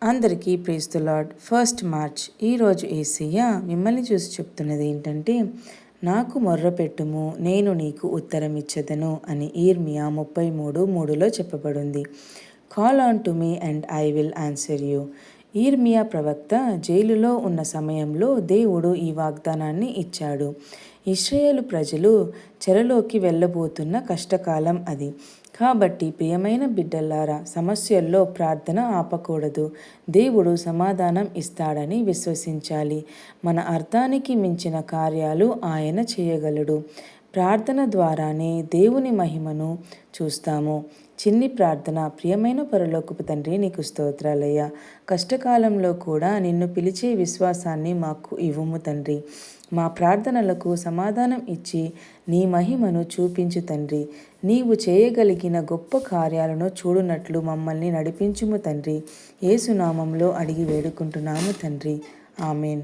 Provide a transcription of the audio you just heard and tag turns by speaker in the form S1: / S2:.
S1: అందరికీ praise the lord. 1st March ఈరోజు యేసయ్య మిమ్మల్ని చూసి చెప్తున్నది ఏంటంటే, నాకు మొర్రపెట్టుము నేను నీకు ఉత్తరం ఇచ్చెదను అని ఇర్మియా 33:3లో చెప్పబడింది. Call on to me and I will answer you. ఇర్మియా ప్రవక్త జైలులో ఉన్న సమయంలో దేవుడు ఈ వాగ్దానాన్ని ఇచ్చాడు. ఇశ్రాయేలు ప్రజలు చెరలోకి వెళ్ళబోతున్న కష్టకాలం అది. కాబట్టి ప్రియమైన బిడ్డలారా, సమస్యల్లో ప్రార్థన ఆపకూడదు. దేవుడు సమాధానం ఇస్తాడని విశ్వసించాలి. మన అర్థానికి మించిన కార్యాలు ఆయన చేయగలడు. ప్రార్థన ద్వారానే దేవుని మహిమను చూస్తాము. చిన్ని ప్రార్థన. ప్రియమైన పరలోకపు తండ్రి, నీకు స్తోత్రాలయ్యా. కష్టకాలంలో కూడా నిన్ను పిలిచే విశ్వాసాన్ని మాకు ఇవ్వుము తండ్రి. మా ప్రార్థనలకు సమాధానం ఇచ్చి నీ మహిమను చూపించు తండ్రి. నీవు చేయగలిగిన గొప్ప కార్యాలను చూడునట్లు మమ్మల్ని నడిపించుము తండ్రి. యేసు నామములో అడిగి వేడుకుంటున్నాము తండ్రి. ఆమెన్.